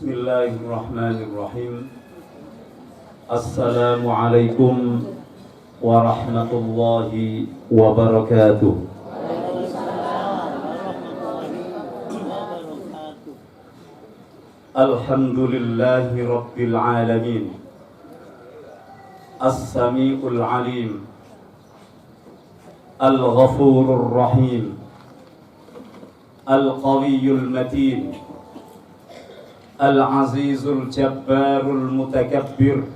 Bismillahirrahmanirrahim. Assalamualaikum warahmatullahi wabarakatuh. Alhamdulillahi rabbil alamin. As-sami'ul alim, al-ghafurur rahim, al-qawiyyul matin, al-azizul jabbarul mutakabbir,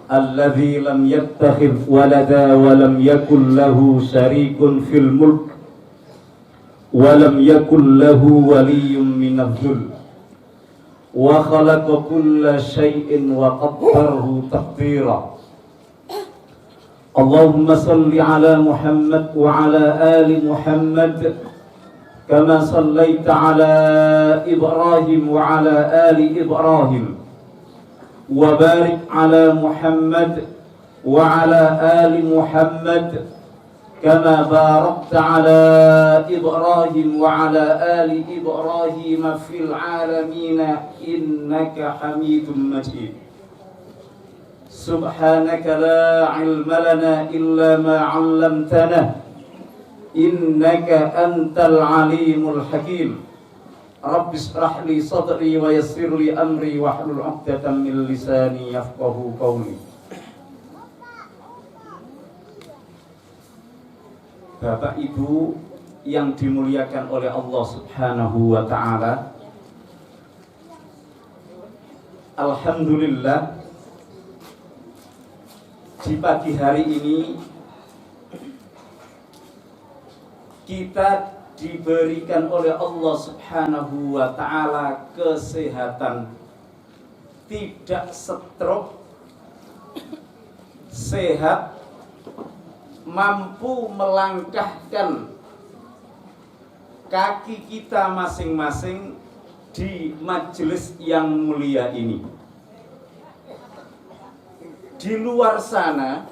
alladzi lam yattakhidh walada wa lam yakul lahu syarikun fil mulk wa lam yakul lahu waliyyun minadh dhul wa khalaqa kulla syai'in wa qaddarahu taqdira. Allahumma salli ala Muhammad wa ala ali Muhammad kama sallaita ala Ibrahim wa ala ali Ibrahim wa barik ala Muhammad wa ala ali Muhammad kama barakta ala Ibrahim wa ala ali Ibrahim fil alamin innaka Hamidum Majid. Subhanaka la ilma lana illa ma 'allamtana innaka antal alimul hakim. Rabbi shrah li sadri wa yassir li amri wahlul 'uqdatam min lisani yafqahu qawli. Bapak Ibu yang dimuliakan oleh Allah Subhanahu wa taala, alhamdulillah di pagi hari ini kita diberikan oleh Allah Subhanahu wa taala kesehatan, tidak stroke, sehat, mampu melangkahkan kaki kita masing-masing di majelis yang mulia ini. Di luar sana,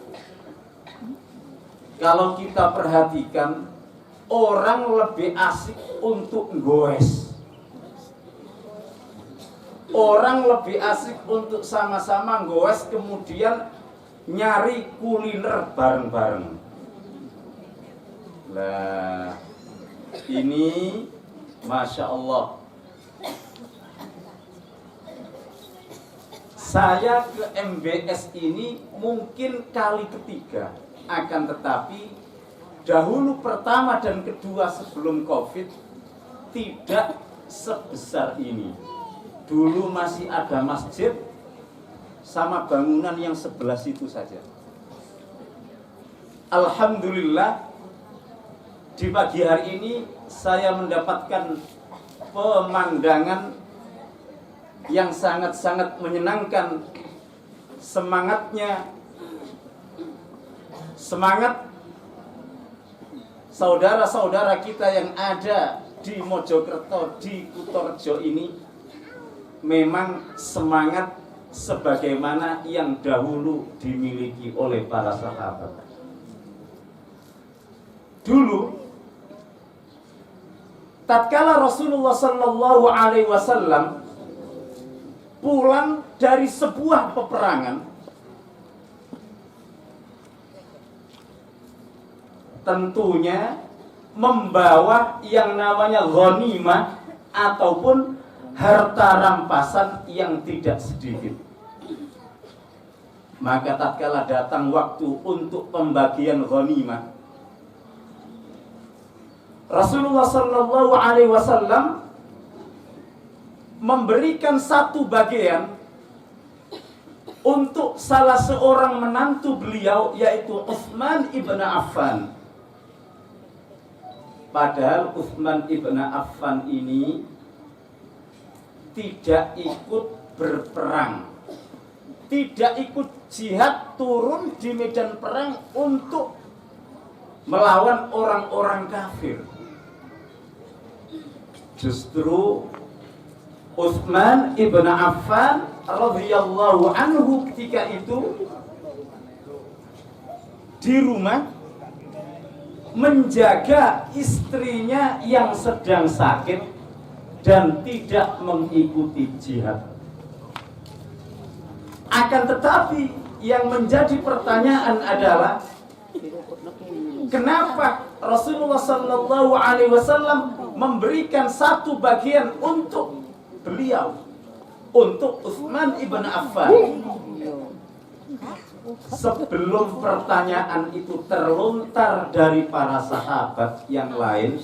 kalau kita perhatikan, orang lebih asik untuk goes. Orang lebih asik untuk sama-sama goes, kemudian nyari kuliner bareng-bareng. Nah, ini Masya Allah. Saya ke MBS ini mungkin kali ketiga, akan tetapi dahulu pertama dan kedua sebelum COVID tidak sebesar ini. Dulu masih ada masjid sama bangunan yang sebelah situ saja. Alhamdulillah, di pagi hari ini saya mendapatkan pemandangan yang sangat-sangat menyenangkan. Semangat saudara-saudara kita yang ada di Mojokerto, di Kutorejo ini memang semangat sebagaimana yang dahulu dimiliki oleh para sahabat. Dulu tatkala Rasulullah sallallahu alaihi wasallam pulang dari sebuah peperangan, tentunya membawa yang namanya ghanimah ataupun harta rampasan yang tidak sedikit. Maka tatkala datang waktu untuk pembagian ghanimah, Rasulullah sallallahu alaihi wasallam memberikan satu bagian untuk salah seorang menantu beliau, yaitu Utsman ibn Affan. Padahal Utsman ibn Affan ini tidak ikut berperang, tidak ikut jihad, turun di medan perang untuk melawan orang-orang kafir. Justru Utsman ibn Affan radhiyallahu anhu ketika itu di rumah menjaga istrinya yang sedang sakit dan tidak mengikuti jihad. Akan tetapi yang menjadi pertanyaan adalah kenapa Rasulullah Sallallahu Alaihi Wasallam memberikan satu bagian untuk beliau, untuk Utsman ibn Affan? Sebelum pertanyaan itu terlontar dari para sahabat yang lain,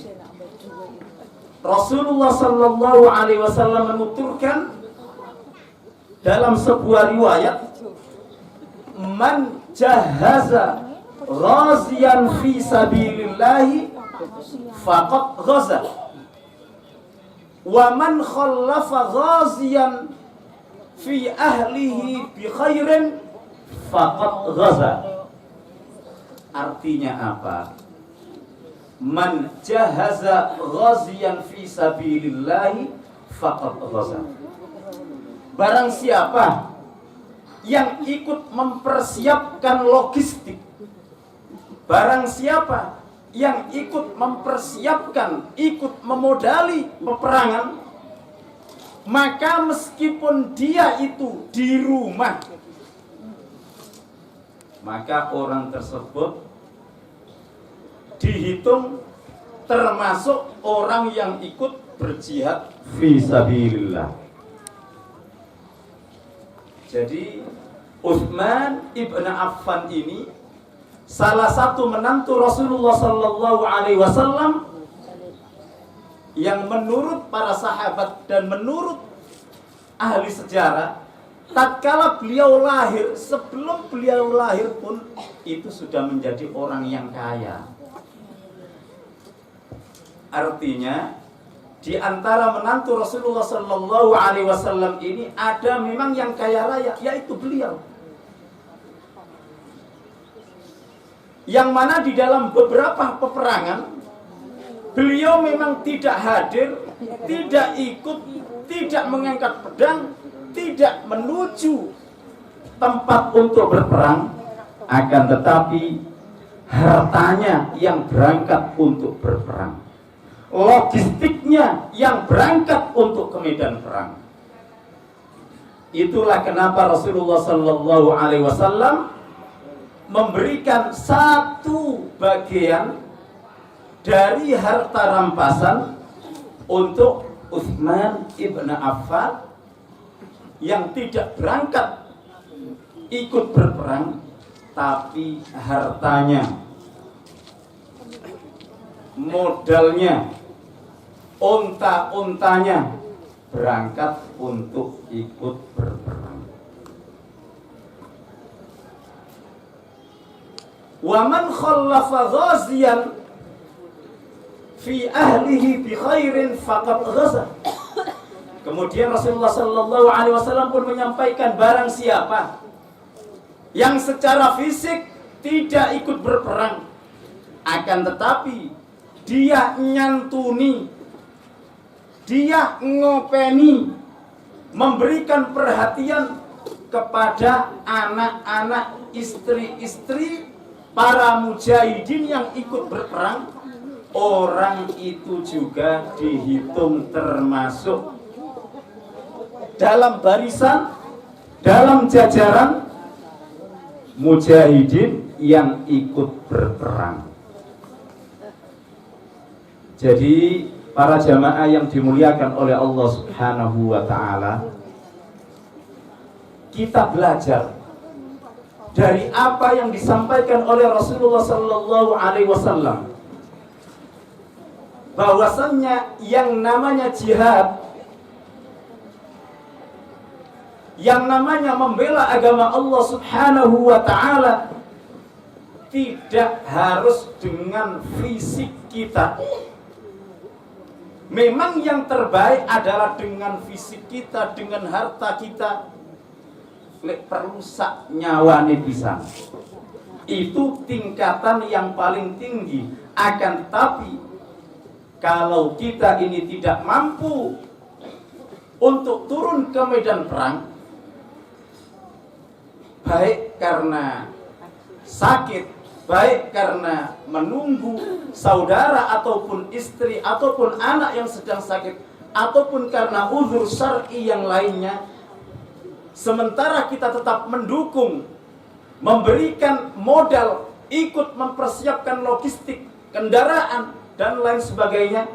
Rasulullah Sallallahu Alaihi Wasallam menuturkan dalam sebuah riwayat, man jahaza ghaziyan fi sabilillahi faqad ghaza wa man khallafa ghaziyan fi ahlihi bi khairin faqad ghaza. Artinya apa? Man jahaza ghaziyan fi sabilillahi faqad ghaza. Barang siapa yang ikut mempersiapkan logistik, barang siapa yang ikut mempersiapkan, ikut memodali peperangan, maka meskipun dia itu di rumah, maka orang tersebut dihitung termasuk orang yang ikut berjihad fi sabilillah. Jadi Utsman ibn Affan ini salah satu menantu Rasulullah Sallallahu Alaihi Wasallam yang menurut para sahabat dan menurut ahli sejarah, tatkala beliau lahir, sebelum beliau lahir pun itu sudah menjadi orang yang kaya. Artinya di antara menantu Rasulullah Sallallahu Alaihi Wasallam ini ada memang yang kaya raya, yaitu beliau. Yang mana di dalam beberapa peperangan beliau memang tidak hadir, tidak ikut, tidak mengangkat pedang, tidak menuju tempat untuk berperang, akan tetapi hartanya yang berangkat untuk berperang, logistiknya yang berangkat untuk ke medan perang. Itulah kenapa Rasulullah Sallallahu Alaihi Wasallam memberikan satu bagian dari harta rampasan untuk Utsman ibn Affan yang tidak berangkat ikut berperang, tapi hartanya, modalnya, unta-untanya berangkat untuk ikut berperang. Wa man khallafa ghaziyan fi ahlihi bi khairin faqad ghaza. Kemudian Rasulullah Sallallahu Alaihi Wasallam pun menyampaikan, barang siapa yang secara fisik tidak ikut berperang, akan tetapi dia nyantuni, dia ngopeni, memberikan perhatian kepada anak-anak, istri-istri para mujahidin yang ikut berperang, orang itu juga dihitung termasuk dalam barisan, dalam jajaran mujahidin yang ikut berperang. Jadi para jamaah yang dimuliakan oleh Allah Subhanahu wa ta'ala, kita belajar dari apa yang disampaikan oleh Rasulullah Sallallahu Alaihi Wasallam, bahwasannya yang namanya jihad, yang namanya membela agama Allah Subhanahu wa ta'ala, tidak harus dengan fisik kita. Memang yang terbaik adalah dengan fisik kita, dengan harta kita. Lek perlu sak nyawane pisan. Itu tingkatan yang paling tinggi. Akan tetapi kalau kita ini tidak mampu untuk turun ke medan perang, baik karena sakit, baik karena menunggu saudara ataupun istri ataupun anak yang sedang sakit, ataupun karena uzur syar'i yang lainnya, sementara kita tetap mendukung, memberikan modal, ikut mempersiapkan logistik, kendaraan, dan lain sebagainya,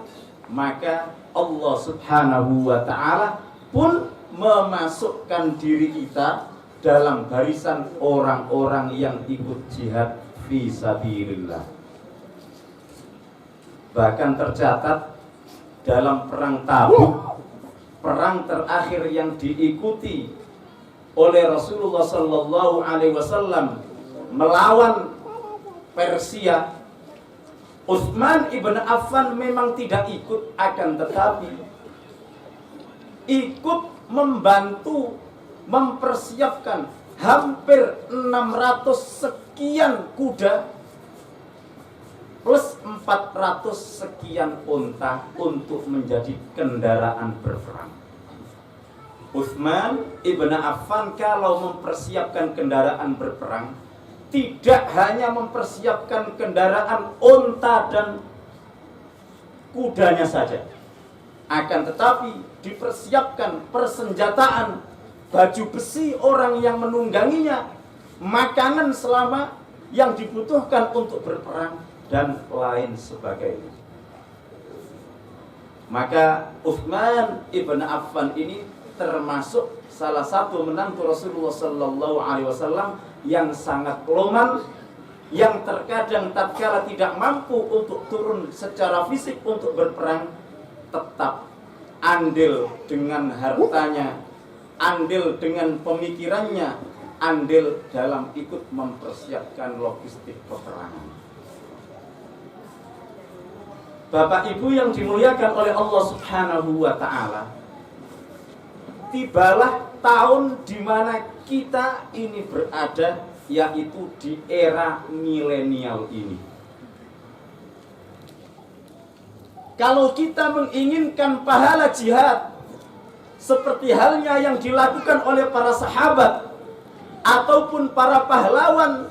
maka Allah Subhanahu wa ta'ala pun memasukkan diri kita dalam barisan orang-orang yang ikut jihad fi sabilillah. Bahkan tercatat dalam perang Tabuk, perang terakhir yang diikuti oleh Rasulullah sallallahu alaihi wasallam melawan Persia, Utsman ibn Affan memang tidak ikut, akan tetapi ikut membantu mempersiapkan hampir 600 sekian kuda plus 400 sekian unta untuk menjadi kendaraan berperang. Utsman ibn Affan kalau mempersiapkan kendaraan berperang, tidak hanya mempersiapkan kendaraan unta dan kudanya saja, akan tetapi dipersiapkan persenjataan, baju besi orang yang menungganginya, makanan selama yang dibutuhkan untuk berperang, dan lain sebagainya. Maka Utsman ibn Affan ini termasuk salah satu menantu Rasulullah sallallahu alaihi wasallam yang sangat loman, yang terkadang tatkala tidak mampu untuk turun secara fisik untuk berperang, tetap andil dengan hartanya, andil dengan pemikirannya, andil dalam ikut mempersiapkan logistik peperangan. Bapak Ibu yang dimuliakan oleh Allah Subhanahu wa ta'ala, tibalah tahun di mana kita ini berada, yaitu di era milenial ini. Kalau kita menginginkan pahala jihad seperti halnya yang dilakukan oleh para sahabat ataupun para pahlawan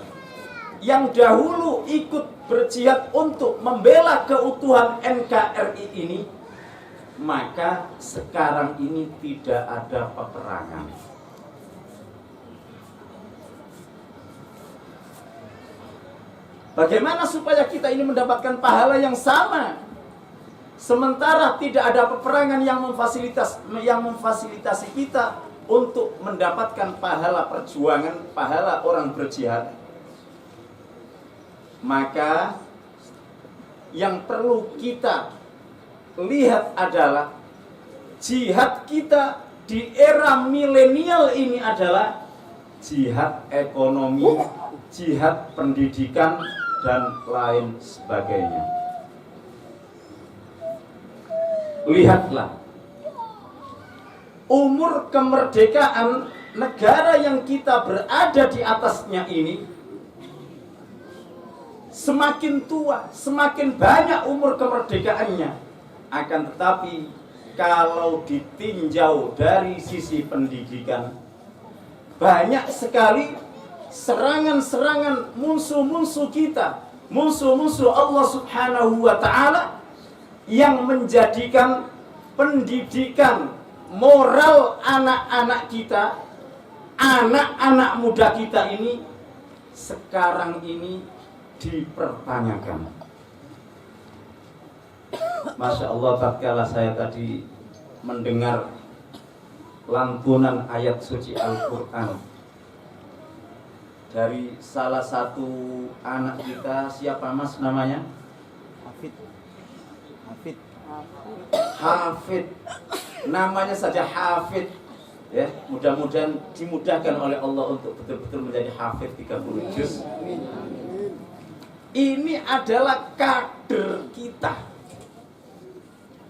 yang dahulu ikut berjihad untuk membela keutuhan NKRI ini, maka sekarang ini tidak ada peperangan. Bagaimana supaya kita ini mendapatkan pahala yang sama, sementara tidak ada peperangan yang memfasilitasi kita untuk mendapatkan pahala perjuangan, pahala orang berjihad? Maka yang perlu kita lihat adalah jihad kita di era milenial ini adalah jihad ekonomi, jihad pendidikan, dan lain sebagainya. Lihatlah umur kemerdekaan negara yang kita berada di atasnya ini, semakin tua, semakin banyak umur kemerdekaannya. Akan tetapi kalau ditinjau dari sisi pendidikan, banyak sekali serangan-serangan musuh-musuh kita, musuh-musuh Allah Subhanahu wa ta'ala, yang menjadikan pendidikan moral anak-anak kita, anak-anak muda kita ini sekarang ini dipertanyakan. Masya Allah, tatkala saya tadi mendengar lantunan ayat suci Al-Quran dari salah satu anak kita, siapa mas namanya? Hafid. Namanya saja Hafid. Ya, mudah-mudahan dimudahkan oleh Allah untuk betul-betul menjadi hafid 30 juz. Ini adalah kader kita.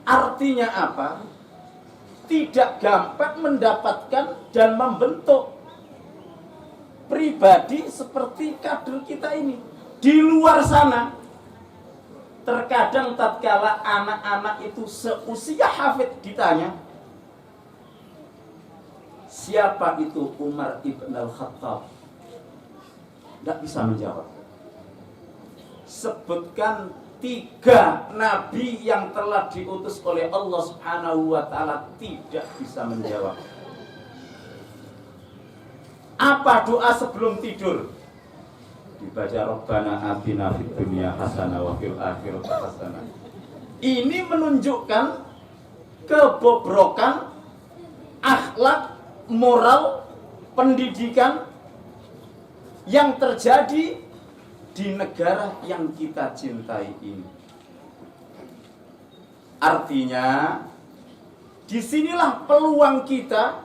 Artinya apa? Tidak gampang mendapatkan dan membentuk pribadi seperti kader kita ini. Di luar sana, terkadang tatkala anak-anak itu seusia hafid ditanya, siapa itu Umar ibn al-Khattab? Tidak bisa menjawab. Sebutkan 3 nabi yang telah diutus oleh Allah Subhanahu wa taala tidak bisa menjawab. Apa doa sebelum tidur? Dibaca Rabbana atina fid dunya hasanah wa fil akhirati hasanah. Ini menunjukkan kebobrokan akhlak, moral, pendidikan yang terjadi di negara yang kita cintai ini. Artinya, disinilah peluang kita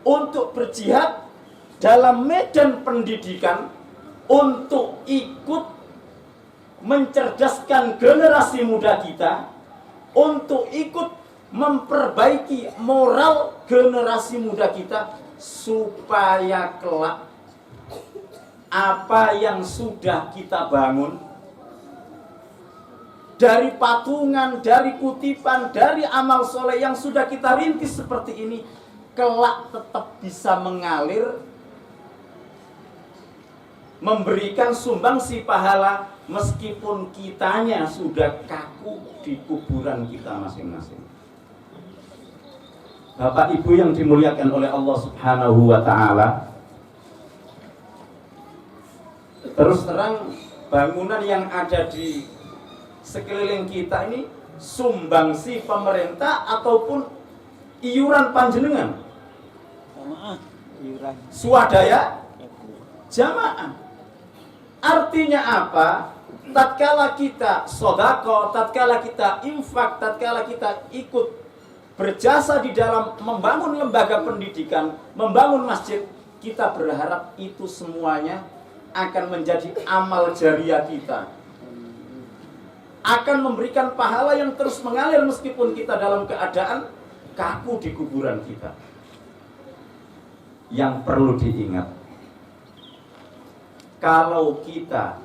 untuk berjihad dalam medan pendidikan, untuk ikut mencerdaskan generasi muda kita, untuk ikut memperbaiki moral generasi muda kita, supaya kelak apa yang sudah kita bangun dari patungan, dari kutipan, dari amal soleh yang sudah kita rintis seperti ini, kelak tetap bisa mengalir, memberikan sumbangsi pahala meskipun kitanya sudah kaku di kuburan kita masing-masing. Bapak Ibu yang dimuliakan oleh Allah Subhanahu wa taala, terus terang bangunan yang ada di sekeliling kita ini sumbangsi pemerintah ataupun iuran panjenengan? Iuran Swadaya jamaah. Artinya apa? Tatkala kita sedekah, tatkala kita infak, tatkala kita ikut berjasa di dalam membangun lembaga pendidikan, membangun masjid, kita berharap itu semuanya akan menjadi amal jariah kita, akan memberikan pahala yang terus mengalir meskipun kita dalam keadaan kaku di kuburan kita. Yang perlu diingat, kalau kita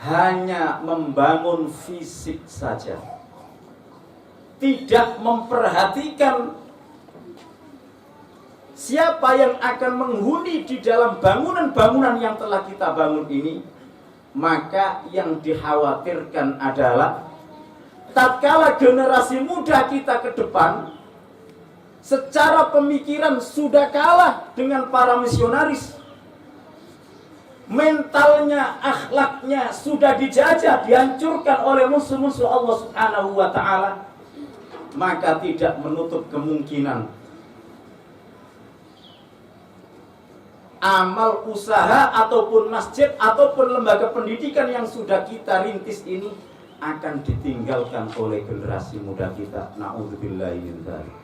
hanya membangun fisik saja, tidak memperhatikan siapa yang akan menghuni di dalam bangunan-bangunan yang telah kita bangun ini, maka yang dikhawatirkan adalah tatkala generasi muda kita ke depan secara pemikiran sudah kalah dengan para misionaris, mentalnya, akhlaknya sudah dijajah, dihancurkan oleh musuh-musuh Allah Subhanahu wa taala, maka tidak menutup kemungkinan amal usaha ataupun masjid ataupun lembaga pendidikan yang sudah kita rintis ini akan ditinggalkan oleh generasi muda kita. Na'udzubillahi min dzalik.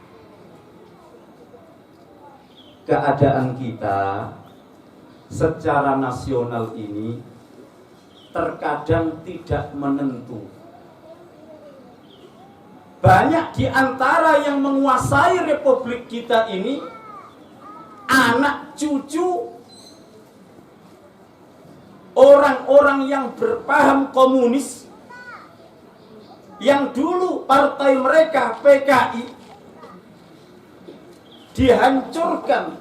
Keadaan kita secara nasional ini terkadang tidak menentu. Banyak di antara yang menguasai republik kita ini anak cucu orang-orang yang berpaham komunis, yang dulu partai mereka PKI dihancurkan,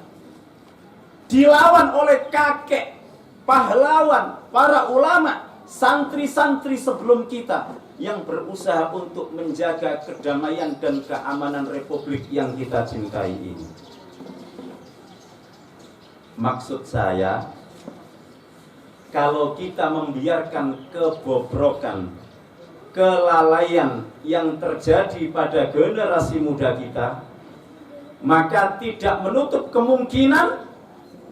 dilawan oleh kakek pahlawan, para ulama, santri-santri sebelum kita yang berusaha untuk menjaga kedamaian dan keamanan republik yang kita cintai ini. Maksud saya, kalau kita membiarkan kebobrokan, kelalaian yang terjadi pada generasi muda kita, maka tidak menutup kemungkinan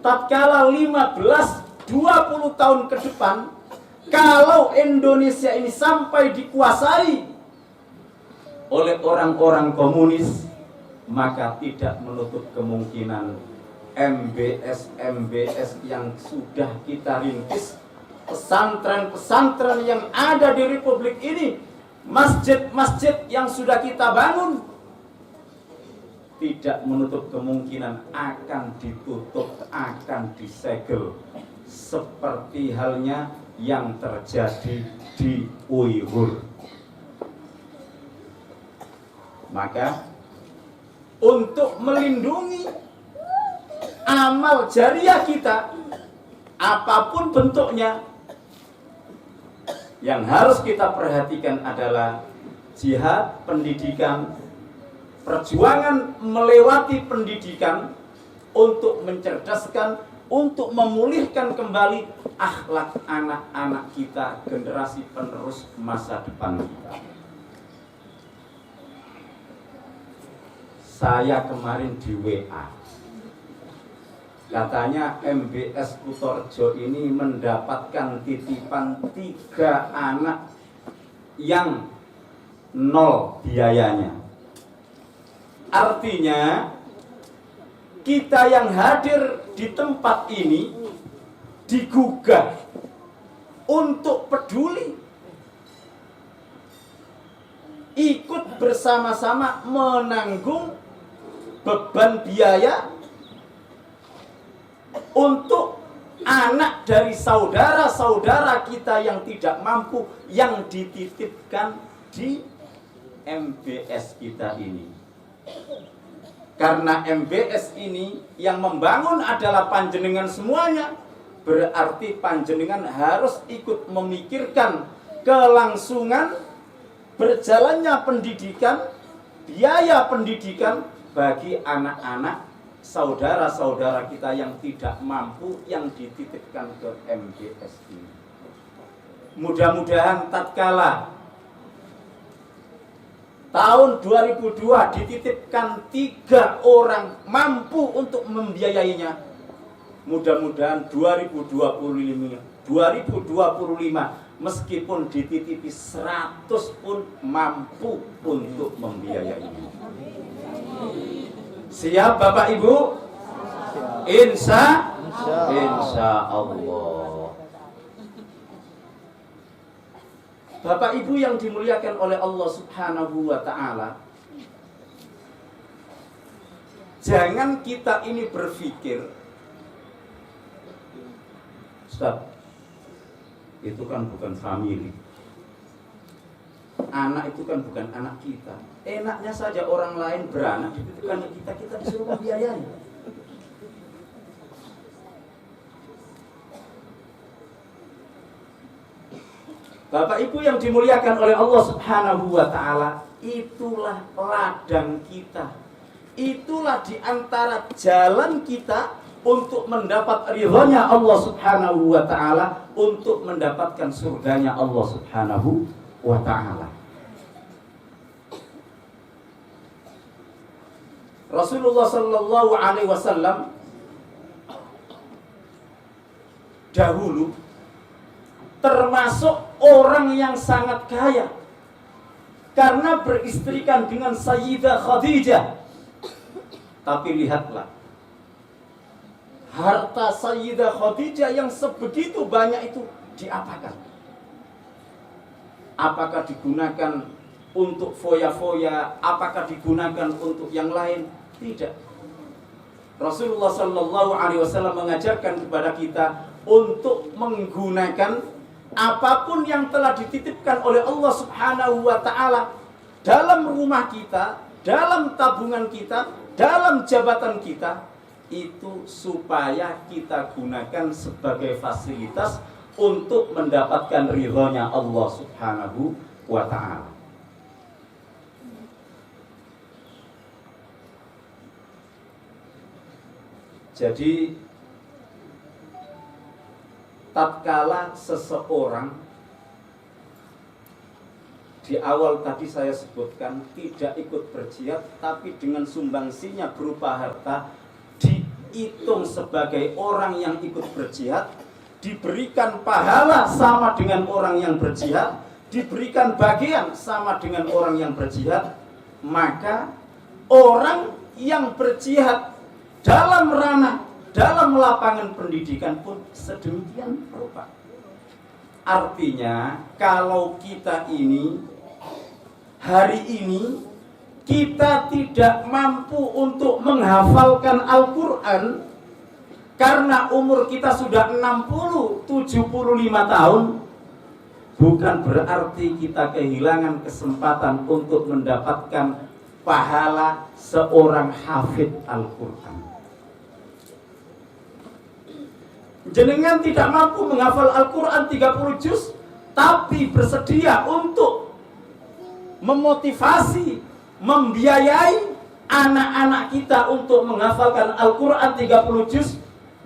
tatkala 15-20 tahun ke depan, kalau Indonesia ini sampai dikuasai oleh orang-orang komunis, maka tidak menutup kemungkinan MBS yang sudah kita rintis, pesantren-pesantren yang ada di republik ini, masjid-masjid yang sudah kita bangun, tidak menutup kemungkinan akan ditutup, akan disegel, seperti halnya yang terjadi di Uighur. Maka untuk melindungi amal jariah kita, apapun bentuknya, Yang harus kita perhatikan adalah jihad pendidikan, perjuangan melewati pendidikan untuk mencerdaskan, untuk memulihkan kembali akhlak anak-anak kita, generasi penerus masa depan kita. Saya kemarin di WA, katanya MBS Kutorjo ini mendapatkan titipan 3 anak yang 0 biayanya. Artinya kita yang hadir di tempat ini digugah untuk peduli, ikut bersama-sama menanggung beban biaya untuk anak dari saudara-saudara kita yang tidak mampu, yang dititipkan di MBS kita ini. Karena MBS ini yang membangun adalah panjenengan semuanya, berarti panjenengan harus ikut memikirkan kelangsungan berjalannya pendidikan, biaya pendidikan bagi anak-anak saudara-saudara kita yang tidak mampu, yang dititipkan ke MBS ini. Mudah-mudahan tatkala tahun 2002 dititipkan 3 orang mampu untuk membiayainya, mudah-mudahan 2025 meskipun dititipi 100 pun mampu untuk membiayainya. Siap Bapak Ibu? Insya Allah. Bapak Ibu yang dimuliakan oleh Allah Subhanahu wa ta'ala, jangan kita ini berpikir, Ustaz, itu kan bukan family, anak itu kan bukan anak kita. Enaknya saja orang lain beranak dititipkan kita, kita disuruh membiayai. Bapak Ibu yang dimuliakan oleh Allah Subhanahu wa ta'ala, itulah ladang kita, itulah diantara jalan kita untuk mendapat ridhonya Allah Subhanahu wa ta'ala, untuk mendapatkan surganya Allah Subhanahu wa ta'ala. Rasulullah sallallahu alaihi wasallam dahulu termasuk orang yang sangat kaya karena beristrikan dengan Sayyidah Khadijah. Tapi lihatlah, harta Sayyidah Khadijah yang sebegitu banyak itu diapakan? Apakah digunakan untuk foya-foya? Apakah digunakan untuk yang lain? Tidak. Rasulullah sallallahu alaihi wasallam mengajarkan kepada kita untuk menggunakan apapun yang telah dititipkan oleh Allah Subhanahu wa ta'ala dalam rumah kita, dalam tabungan kita, dalam jabatan kita, itu supaya kita gunakan sebagai fasilitas untuk mendapatkan ridhonya Allah Subhanahu wa ta'ala. Jadi tatkala seseorang, di awal tadi saya sebutkan, tidak ikut berjihad tapi dengan sumbangsinya berupa harta, dihitung sebagai orang yang ikut berjihad, diberikan pahala sama dengan orang yang berjihad, diberikan bagian sama dengan orang yang berjihad, maka orang yang berjihad dalam ranah, dalam lapangan pendidikan pun sedemikian rupa. Artinya kalau kita ini hari ini kita tidak mampu untuk menghafalkan Al-Quran karena umur kita sudah 60-75 tahun, bukan berarti kita kehilangan kesempatan untuk mendapatkan pahala seorang hafid Al-Quran. Jenengan tidak mampu menghafal Al-Quran 30 juz, tapi bersedia untuk memotivasi, membiayai anak-anak kita untuk menghafalkan Al-Quran 30 juz,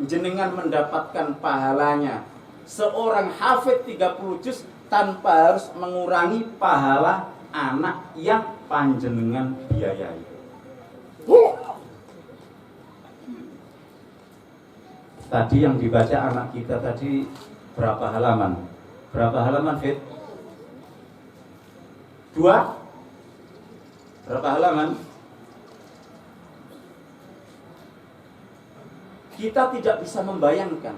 jenengan mendapatkan pahalanya seorang hafid 30 juz tanpa harus mengurangi pahala anak yang panjenengan biayai. Tadi yang dibaca anak kita tadi berapa halaman? Berapa halaman, Fit? 2? Berapa halaman? Kita tidak bisa membayangkan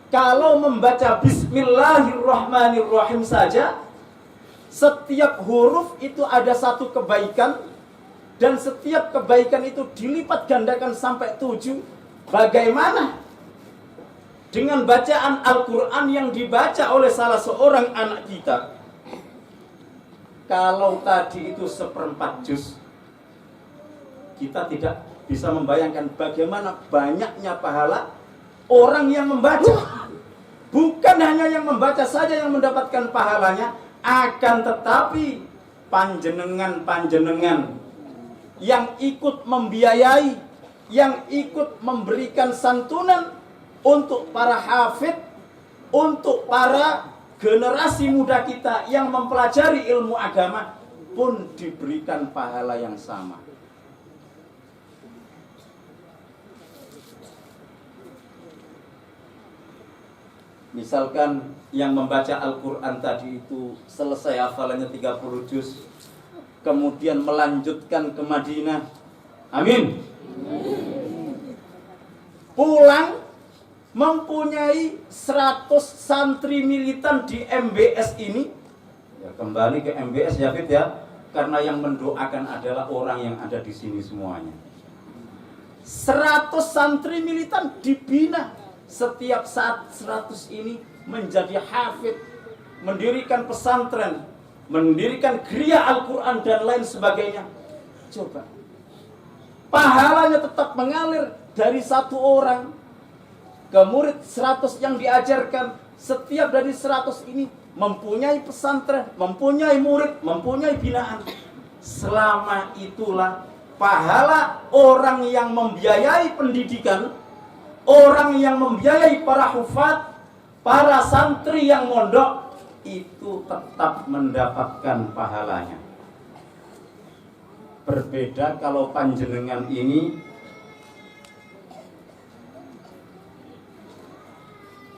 kalau membaca Bismillahirrahmanirrahim saja, setiap huruf itu ada satu kebaikan, dan setiap kebaikan itu dilipat gandakan sampai 7. Bagaimana dengan bacaan Al-Quran yang dibaca oleh salah seorang anak kita? Kalau tadi itu 1/4 juz, kita tidak bisa membayangkan bagaimana banyaknya pahala orang yang membaca. Bukan hanya yang membaca saja yang mendapatkan pahalanya, akan tetapi panjenengan yang ikut membiayai, yang ikut memberikan santunan untuk para hafid, untuk para generasi muda kita yang mempelajari ilmu agama, pun diberikan pahala yang sama. Misalkan yang membaca Al-Quran tadi itu selesai hafalannya 30 juz, kemudian melanjutkan ke Madinah, amin, pulang mempunyai 100 santri militan di MBS ini. Ya, kembali ke MBS ya Fit ya, karena yang mendoakan adalah orang yang ada di sini semuanya. 100 santri militan dibina. Setiap saat 100 ini menjadi hafid, mendirikan pesantren, mendirikan geria Al-Quran dan lain sebagainya. Coba, pahalanya tetap mengalir dari satu orang ke murid 100 yang diajarkan. Setiap dari 100 ini mempunyai pesantren, mempunyai murid, mempunyai binaan. Selama itulah pahala orang yang membiayai pendidikan, orang yang membiayai para hufad, para santri yang mondok, itu tetap mendapatkan pahalanya. Berbeda kalau panjenengan ini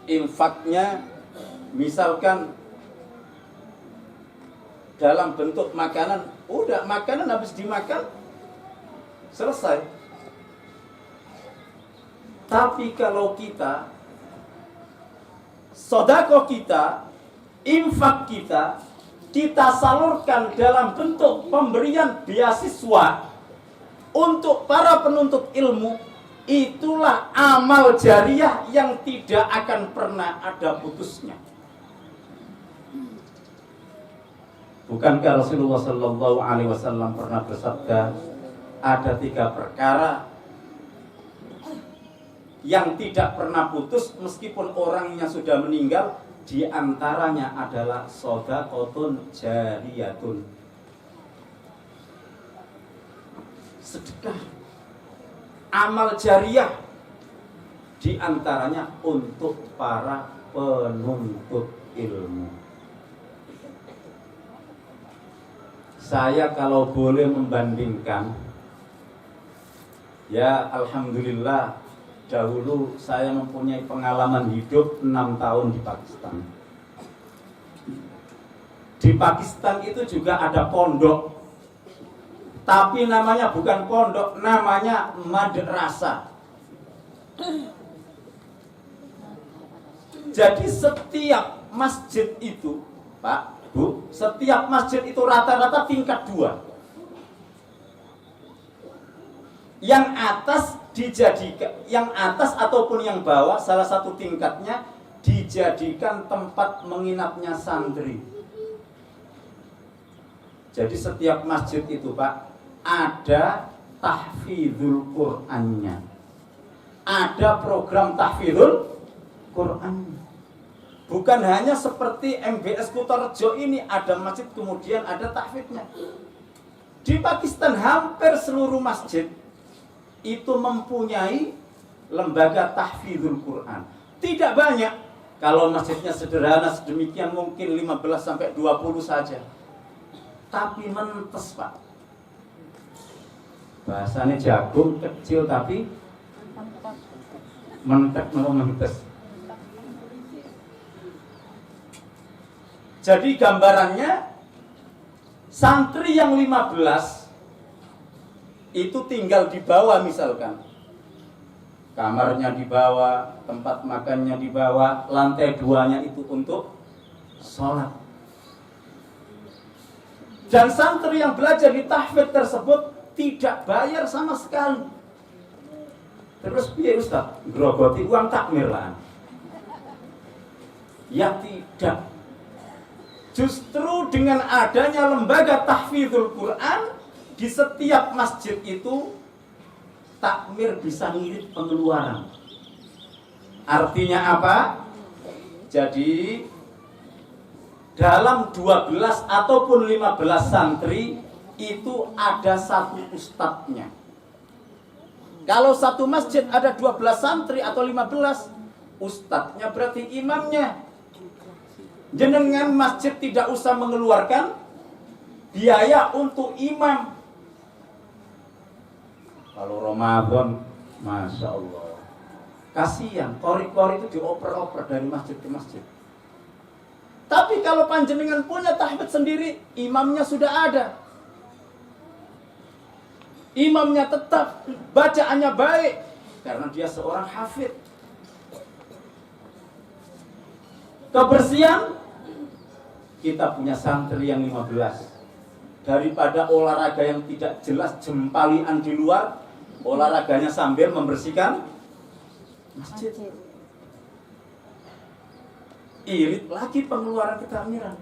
infaknya misalkan dalam bentuk makanan, udah makanan habis dimakan selesai. Tapi kalau kita sedekah kita, infak kita, kita salurkan dalam bentuk pemberian beasiswa untuk para penuntut ilmu, itulah amal jariah yang tidak akan pernah ada putusnya. Bukankah Rasulullah Sallallahu Alaihi Wasallam pernah bersabda, ada 3 perkara yang tidak pernah putus meskipun orangnya sudah meninggal, di antaranya adalah shadaqatun jariyatun, sedekah, amal jariah, di antaranya untuk para penuntut ilmu. Saya kalau boleh membandingkan, ya alhamdulillah, dahulu saya mempunyai pengalaman hidup 6 tahun di Pakistan. Di Pakistan itu juga ada pondok, tapi namanya bukan pondok, namanya madrasah. Jadi setiap masjid itu, Pak, Bu, setiap masjid itu rata-rata tingkat 2. Yang atas dijadikan, yang atas ataupun yang bawah, salah satu tingkatnya dijadikan tempat menginapnya santri. Jadi setiap masjid itu, Pak, ada tahfidzul Qur'annya, ada program tahfidzul Qur'an. Bukan hanya seperti MBS Kutorejo ini, ada masjid kemudian ada tahfidnya. Di Pakistan hampir seluruh masjid itu mempunyai lembaga tahfidzul Quran. Tidak banyak, kalau masjidnya sederhana sedemikian mungkin 15 sampai 20 saja. Tapi mentes, Pak. Bahasanya jagung kecil tapi mentes. Jadi gambarannya santri yang 15 itu tinggal di bawah misalkan. Kamarnya di bawah, tempat makannya di bawah, lantai 2-nya itu untuk sholat. Dan santri yang belajar di tahfidz tersebut tidak bayar sama sekali. Terus piye Ustaz? Grogoti uang takmir lah. Ya tidak. Justru dengan adanya lembaga tahfidzul Quran di setiap masjid itu takmir bisa ngirit pengeluaran. Artinya apa? Jadi dalam 12 ataupun 15 santri itu ada satu ustadznya. Kalau satu masjid ada 12 santri atau 15, ustadznya berarti imamnya. Jenengan masjid tidak usah mengeluarkan biaya untuk imam. Kalau Ramadan, Masya Allah, kasihan, kori-kori itu dioper-oper dari masjid ke masjid. Tapi kalau panjenengan punya tahfidz sendiri, imamnya sudah ada. Imamnya tetap, bacaannya baik, karena dia seorang hafidz. Kebersihan, kita punya santri yang 15. Daripada olahraga yang tidak jelas jempalian di luar, olahraganya sambil membersihkan masjid. Irit lagi pengeluaran ketakmiran.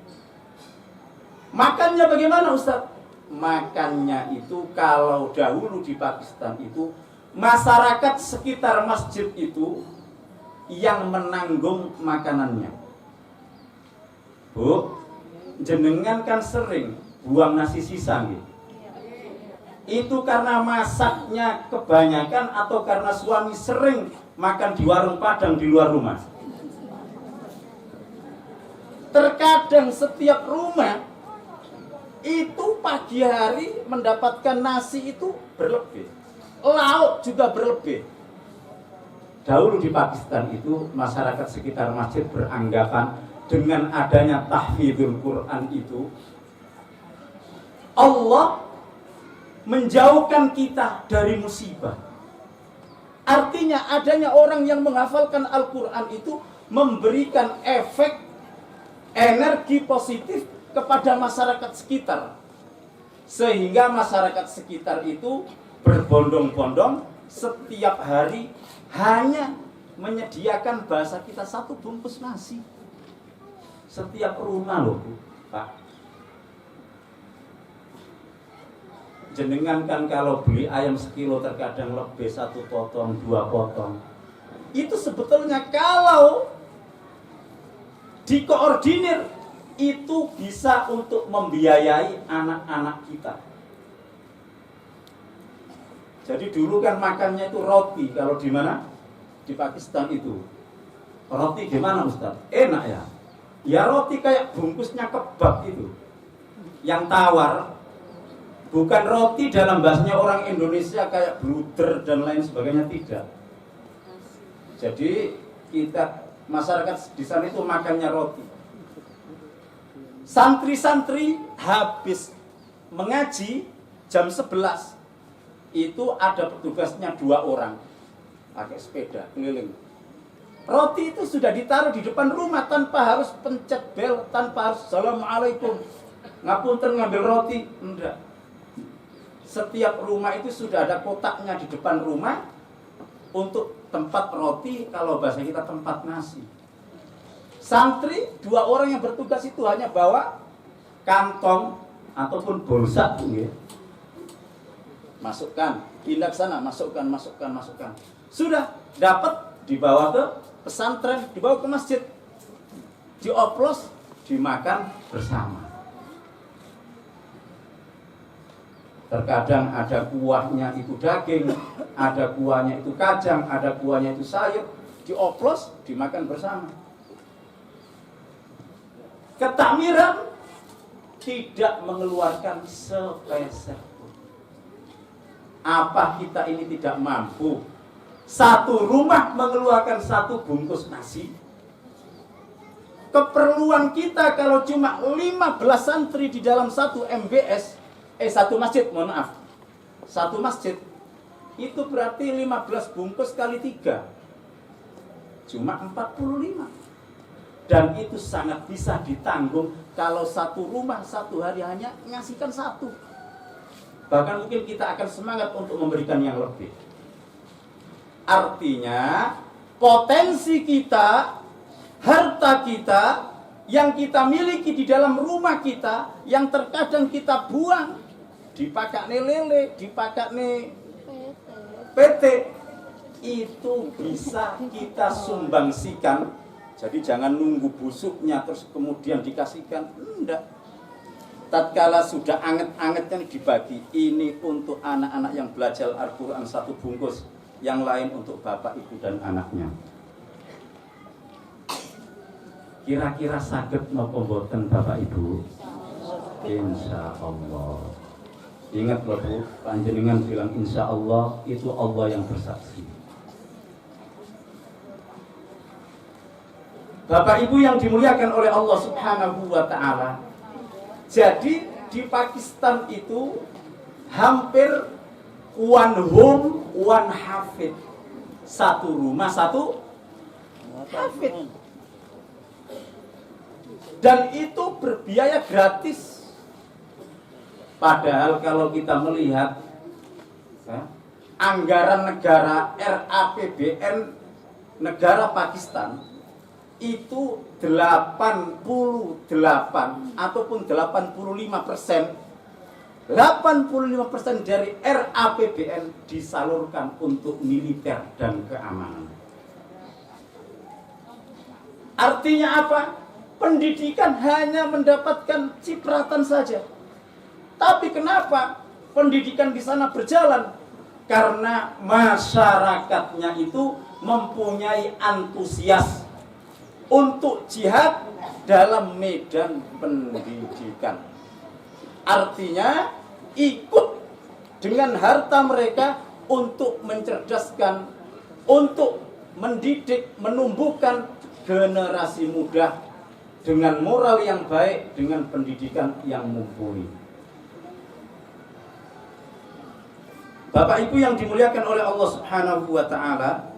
Makannya bagaimana Ustaz? Makannya itu kalau dahulu di Pakistan itu masyarakat sekitar masjid itu yang menanggung makanannya. Bu, jenengan kan sering buang nasi sisa gitu. Itu karena masaknya kebanyakan atau karena suami sering makan di warung Padang di luar rumah? Terkadang setiap rumah itu pagi hari mendapatkan nasi itu berlebih, lauk juga berlebih. Dahulu di Pakistan itu masyarakat sekitar masjid beranggapan dengan adanya tahfidzul Quran itu Allah menjauhkan kita dari musibah. Artinya adanya orang yang menghafalkan Al-Quran itu memberikan efek energi positif kepada masyarakat sekitar. Sehingga masyarakat sekitar itu berbondong-bondong setiap hari hanya menyediakan bahasa kita satu bungkus nasi. Setiap rumah loh, Pak. Jenengan kan kalau beli ayam sekilo terkadang lebih 1 potong, 2 potong. Itu sebetulnya kalau dikoordinir itu bisa untuk membiayai anak-anak kita. Jadi dulu kan makannya itu roti. Kalau di mana? Di Pakistan itu roti gimana Ustaz? Enak ya? Ya roti kayak bungkusnya kebab itu, yang tawar. Bukan roti dalam bahasanya orang Indonesia kayak bluder dan lain sebagainya, tidak. Jadi kita masyarakat di sana itu makannya roti. Santri-santri habis mengaji jam 11 itu ada petugasnya 2 orang pakai sepeda keliling. Roti itu sudah ditaruh di depan rumah tanpa harus pencet bel, tanpa harus assalamualaikum, ngapunten ngambil roti, enggak. Setiap rumah itu sudah ada kotaknya di depan rumah untuk tempat roti, kalau bahasa kita tempat nasi. Santri 2 orang yang bertugas itu hanya bawa kantong ataupun bolsa, ya. Masukkan, pindah ke sana, masukkan. Sudah dapat, dibawa ke pesantren, dibawa ke masjid. dioplos, dimakan bersama. Terkadang ada kuahnya itu daging, ada kuahnya itu kacang, ada kuahnya itu sayur, dioplos, dimakan bersama. Ketakmiran tidak mengeluarkan sepeser pun. Apa kita ini tidak mampu satu rumah mengeluarkan satu bungkus nasi? Keperluan kita kalau cuma 15 santri di dalam satu MBS, satu masjid, mohon maaf, satu masjid, itu berarti 15 bungkus kali 3, cuma 45. Dan itu sangat bisa ditanggung kalau satu rumah satu hari hanya ngasihkan satu. Bahkan mungkin kita akan semangat untuk memberikan yang lebih. Artinya potensi kita, harta kita yang kita miliki di dalam rumah kita, yang terkadang kita buang, dipakakne lele, dipakakne PT, itu bisa kita sumbangsikan. Jadi jangan nunggu busuknya terus kemudian dikasihkan. Enggak. Tatkala sudah anget-angetnya dibagi, ini untuk anak-anak yang belajar Al-Quran satu bungkus, yang lain untuk bapak, ibu, dan anaknya. Kira-kira saged napa mboten bapak ibu? Insya Allah. Ingat loh Bu, panjenengan bilang insya Allah, itu Allah yang bersaksi. Bapak ibu yang dimuliakan oleh Allah Subhanahu wa ta'ala. Jadi di Pakistan itu hampir one home, one hafid. Satu rumah, satu hafid. Dan itu berbiaya gratis. Padahal kalau kita melihat anggaran negara RAPBN negara Pakistan itu 88 ataupun 85%. 85% dari RAPBN disalurkan untuk militer dan keamanan. Artinya apa? Pendidikan hanya mendapatkan cipratan saja. Tapi kenapa pendidikan di sana berjalan? Karena masyarakatnya itu mempunyai antusias untuk jihad dalam medan pendidikan. Artinya ikut dengan harta mereka untuk mencerdaskan, untuk mendidik, menumbuhkan generasi muda dengan moral yang baik, dengan pendidikan yang mumpuni. Bapak Ibu yang dimuliakan oleh Allah Subhanahu wa ta'ala,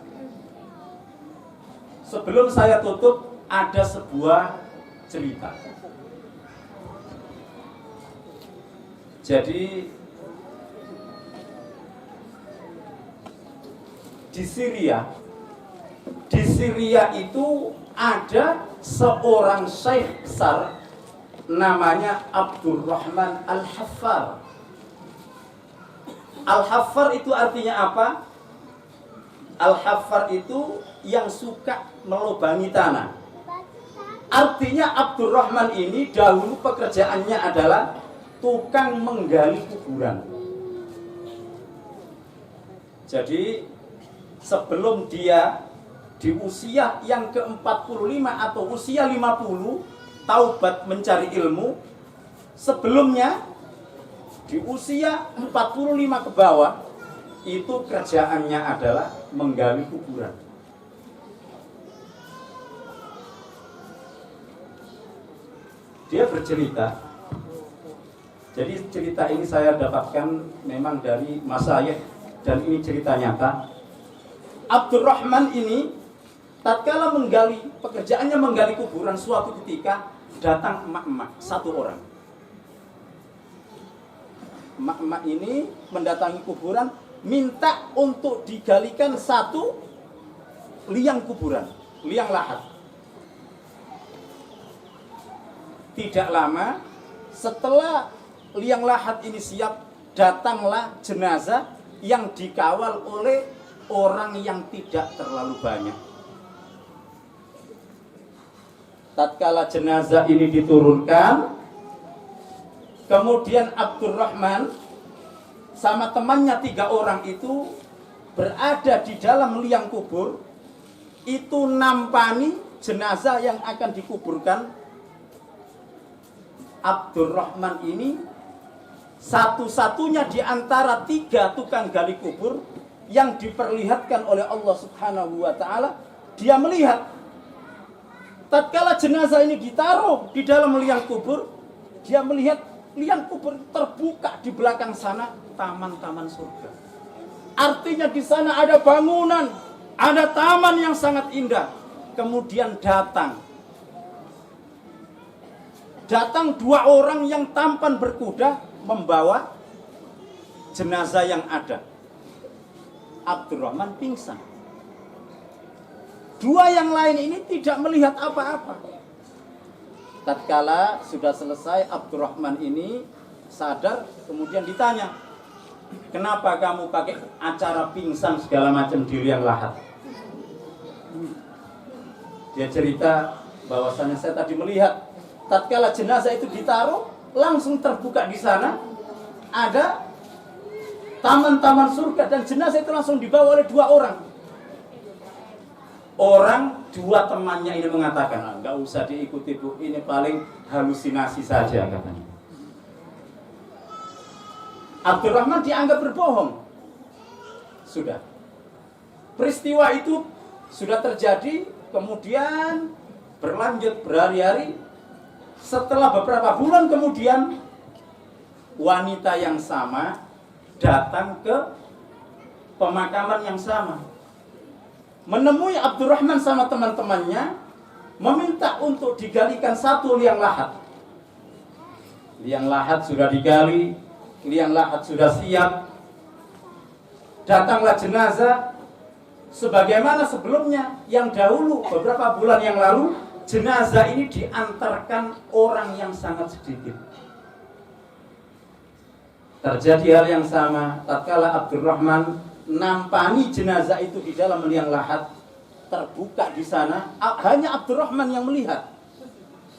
sebelum saya tutup, ada sebuah cerita. Jadi di Syria itu ada seorang syekh besar namanya Abdurrahman Al-Haffar. Al-Haffar itu artinya apa? Al-Haffar itu yang suka melubangi tanah. Artinya Abdurrahman ini dahulu pekerjaannya adalah tukang menggali kuburan. Jadi sebelum dia di usia yang ke-45 atau usia 50 taubat mencari ilmu, sebelumnya di usia 45 ke bawah itu kerjaannya adalah menggali kuburan. Dia bercerita. Jadi cerita ini saya dapatkan memang dari masyayikh dan ini cerita nyata. Abdurrahman ini tatkala menggali, pekerjaannya menggali kuburan, suatu ketika datang emak-emak satu orang. Emak-emak ini mendatangi kuburan, minta untuk digalikan satu liang kuburan, liang lahat. Tidak lama setelah liang lahat ini siap, datanglah jenazah yang dikawal oleh orang yang tidak terlalu banyak. tatkala jenazah ini diturunkan, kemudian Abdurrahman sama temannya 3 orang itu berada di dalam liang kubur, itu nampani jenazah yang akan dikuburkan. Abdurrahman ini satu-satunya di antara 3 tukang gali kubur yang diperlihatkan oleh Allah Subhanahu wa ta'ala. Dia melihat tatkala jenazah ini ditaruh di dalam liang kubur, dia melihat liang kubur terbuka di belakang sana taman-taman surga. Artinya di sana ada bangunan, ada taman yang sangat indah. Kemudian datang 2 orang yang tampan berkuda membawa jenazah yang ada. Abdurrahman pingsan. 2 yang lain ini tidak melihat apa-apa. Tatkala sudah selesai, Abdurrahman ini sadar, kemudian ditanya, kenapa kamu pakai acara pingsan segala macam di liang lahat? Dia cerita bahwasannya saya tadi melihat tatkala jenazah itu ditaruh, langsung terbuka di sana ada taman-taman surga, dan jenazah itu langsung dibawa oleh 2 orang. 2 temannya ini mengatakan, nggak usah diikuti Bu, ini paling halusinasi saja katanya. Abdurrahman dianggap berbohong. Sudah. Peristiwa itu sudah terjadi, kemudian berlanjut berhari-hari. Setelah beberapa bulan kemudian, wanita yang sama datang ke pemakaman yang sama, menemui Abdurrahman sama teman-temannya, meminta untuk digalikan 1 liang lahat. Liang lahat sudah digali, liang lahat sudah siap. Datanglah jenazah sebagaimana sebelumnya, yang dahulu beberapa bulan yang lalu jenazah ini diantarkan orang yang sangat sedikit. Terjadi hal yang sama tatkala Abdurrahman nampani jenazah itu di dalam liang lahat, terbuka di sana. Hanya Abdurrahman yang melihat.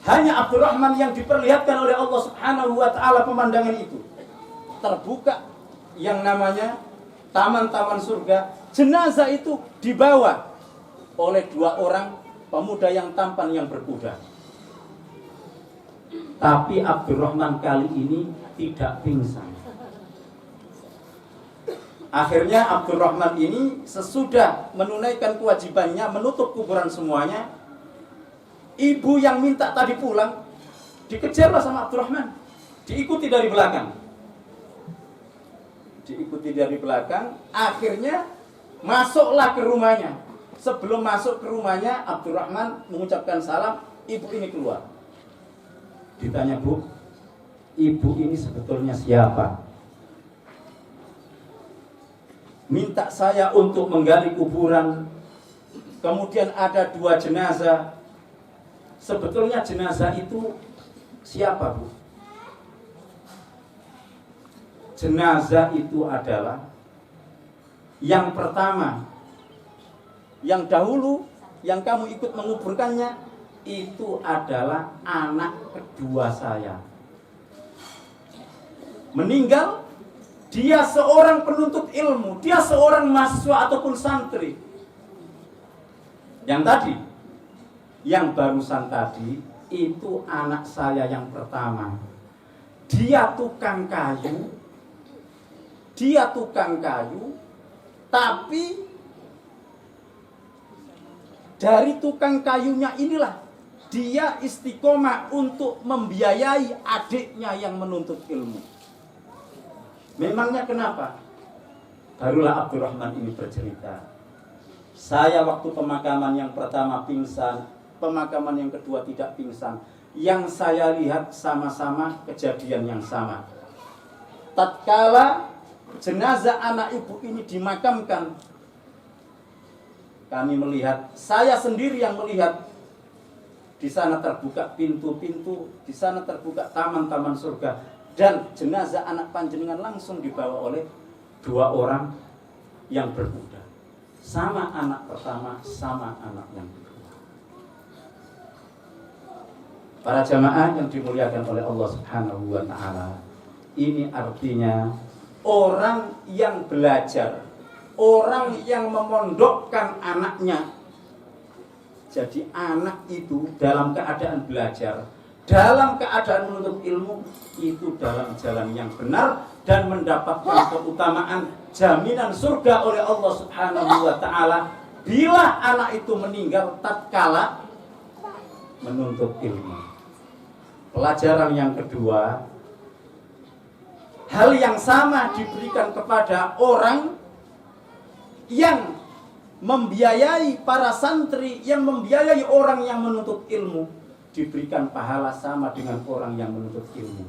Hanya Abdurrahman yang diperlihatkan oleh Allah Subhanahu wa ta'ala pemandangan itu. Terbuka yang namanya taman-taman surga. Jenazah itu dibawa oleh 2 orang pemuda yang tampan yang berkuda. Tapi Abdurrahman kali ini tidak pingsan. Akhirnya Abdurrahman ini sesudah menunaikan kewajibannya menutup kuburan semuanya, ibu yang minta tadi pulang dikejarlah sama Abdurrahman, diikuti dari belakang. Akhirnya masuklah ke rumahnya. Sebelum masuk ke rumahnya, Abdurrahman mengucapkan salam, ibu ini keluar. Ditanya, Bu, ibu ini sebetulnya siapa? Minta saya untuk menggali kuburan, kemudian ada 2 jenazah. Sebetulnya jenazah itu siapa, Bu? Jenazah itu adalah yang pertama, yang dahulu, yang kamu ikut menguburkannya, itu adalah anak kedua saya. Meninggal, dia seorang penuntut ilmu, dia seorang mahasiswa ataupun santri. Yang tadi, yang barusan tadi, itu anak saya yang pertama. Dia tukang kayu, tapi dari tukang kayunya inilah dia istiqomah untuk membiayai adiknya yang menuntut ilmu. Memangnya kenapa? Barulah Abdurrahman ini bercerita. Saya waktu pemakaman yang pertama pingsan, pemakaman yang kedua tidak pingsan. Yang saya lihat sama-sama kejadian yang sama. Tatkala jenazah anak ibu ini dimakamkan, kami melihat, saya sendiri yang melihat, di sana terbuka pintu-pintu, di sana terbuka taman-taman surga, dan jenazah anak panjenengan langsung dibawa oleh 2 orang yang berkuda. Sama anak pertama, sama anak yang kedua. Para jamaah yang dimuliakan oleh Allah Subhanahu wa taala, ini artinya orang yang belajar, orang yang memondokkan anaknya. Jadi anak itu dalam keadaan belajar, dalam keadaan menuntut ilmu, itu dalam jalan yang benar dan mendapatkan keutamaan jaminan surga oleh Allah Subhanahu wa taala bila anak itu meninggal tatkala menuntut ilmu. Pelajaran yang kedua, hal yang sama diberikan kepada orang yang membiayai para santri, yang membiayai orang yang menuntut ilmu, diberikan pahala sama dengan orang yang menuntut ilmu.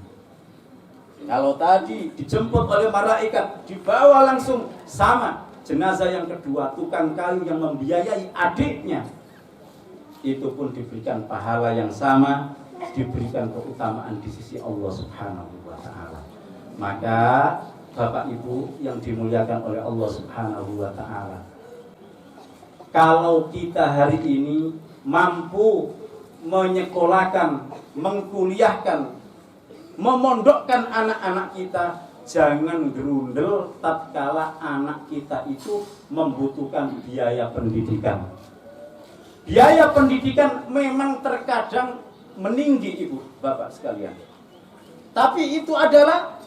Kalau tadi dijemput oleh malaikat, dibawa langsung, sama. Jenazah yang kedua, tukang kayu yang membiayai adiknya, itu pun diberikan pahala yang sama, diberikan keutamaan di sisi Allah Subhanahu wa taala. Maka Bapak Ibu yang dimuliakan oleh Allah Subhanahu wa taala, kalau kita hari ini mampu menyekolahkan, mengkuliahkan, memondokkan anak-anak kita, jangan gerundel tatkala anak kita itu membutuhkan biaya pendidikan. Biaya pendidikan memang terkadang meninggi, Ibu, Bapak sekalian. Tapi itu adalah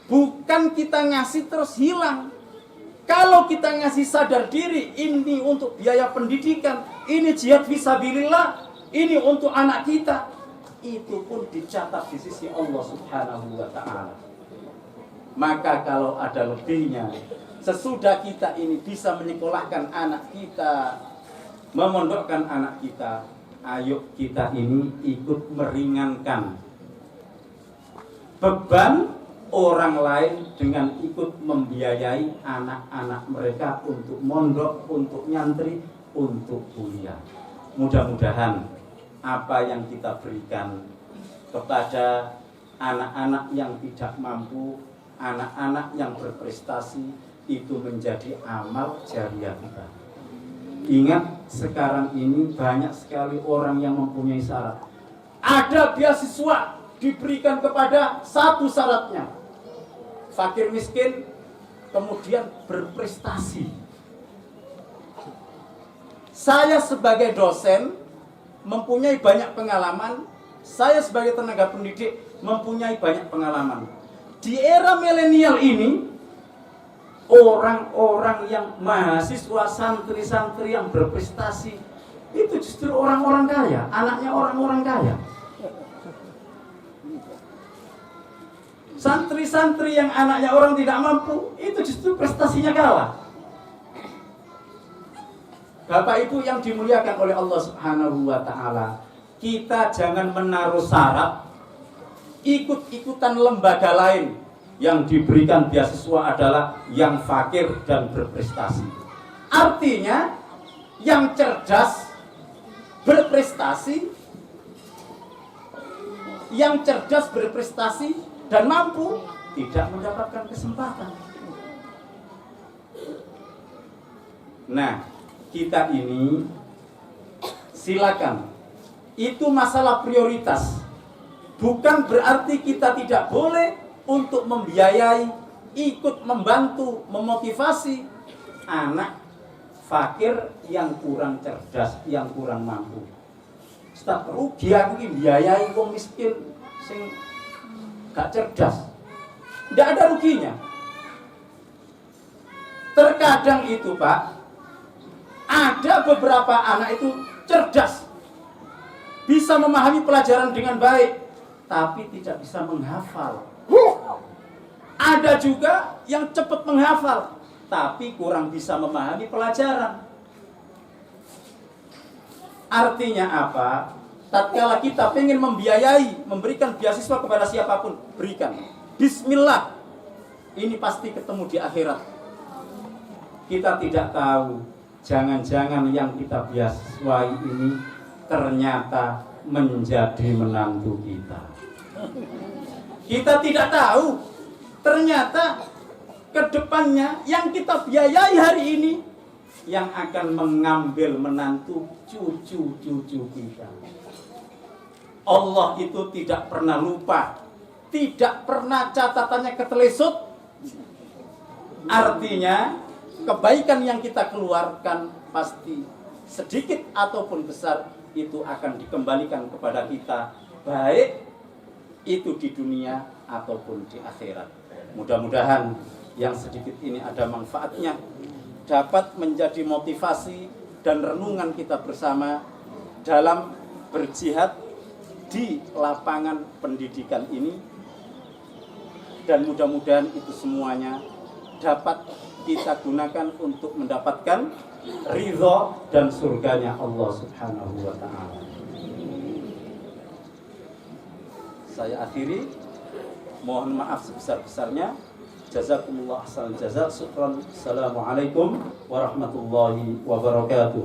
bukan kita ngasih terus hilang. Kalau kita ngasih sadar diri, ini untuk biaya pendidikan, ini jihad fisabilillah, ini untuk anak kita, itu pun dicatat di sisi Allah Subhanahu wa taala. Maka kalau ada lebihnya, sesudah kita ini bisa menyekolahkan anak kita, memondokkan anak kita, ayo kita ini ikut meringankan beban orang lain dengan ikut membiayai anak-anak mereka untuk mondok, untuk nyantri, untuk kuliah. Mudah-mudahan apa yang kita berikan kepada anak-anak yang tidak mampu, anak-anak yang berprestasi, itu menjadi amal jariah kita. Ingat, sekarang ini banyak sekali orang yang mempunyai syarat. Ada beasiswa diberikan kepada satu syaratnya, fakir miskin, kemudian berprestasi. Saya sebagai dosen mempunyai banyak pengalaman, saya sebagai tenaga pendidik mempunyai banyak pengalaman. Di era milenial ini, orang-orang yang mahasiswa, santri-santri yang berprestasi, itu justru orang-orang kaya, anaknya orang-orang kaya. Santri-santri yang anaknya orang tidak mampu, itu justru prestasinya kalah. Bapak Ibu yang dimuliakan oleh Allah Subhanahu wa taala, kita jangan menaruh syarat ikut-ikutan lembaga lain yang diberikan beasiswa adalah yang fakir dan berprestasi. Artinya yang cerdas berprestasi, yang cerdas berprestasi dan mampu tidak mendapatkan kesempatan. Nah, kita ini silakan, itu masalah prioritas. Bukan berarti kita tidak boleh untuk membiayai, ikut membantu, memotivasi anak fakir yang kurang cerdas, yang kurang mampu. Ustaz, rugi aku ini biayai wong miskin sing gak cerdas. Tidak ada ruginya. Terkadang itu, Pak, ada beberapa anak itu cerdas, bisa memahami pelajaran dengan baik, tapi tidak bisa menghafal. Ada juga yang cepat menghafal, tapi kurang bisa memahami pelajaran. Artinya apa? Tatkala kita ingin membiayai, memberikan beasiswa kepada siapapun, berikan. Bismillah, ini pasti ketemu di akhirat. Kita tidak tahu, jangan-jangan yang kita beasiswai ini ternyata menjadi menantu kita. Kita tidak tahu, ternyata kedepannya yang kita biayai hari ini yang akan mengambil menantu cucu-cucu kita. Allah itu tidak pernah lupa, tidak pernah catatannya ketelesut. Artinya kebaikan yang kita keluarkan pasti sedikit ataupun besar itu akan dikembalikan kepada kita, baik itu di dunia ataupun di akhirat. Mudah-mudahan yang sedikit ini ada manfaatnya, dapat menjadi motivasi dan renungan kita bersama dalam berjihad di lapangan pendidikan ini, dan mudah-mudahan itu semuanya dapat kita gunakan untuk mendapatkan ridho dan surganya Allah Subhanahu wa ta'ala. Saya akhiri, mohon maaf sebesar-besarnya. Jazakumullah ahsanal jazak. Syukran. Assalamualaikum warahmatullahi wabarakatuh.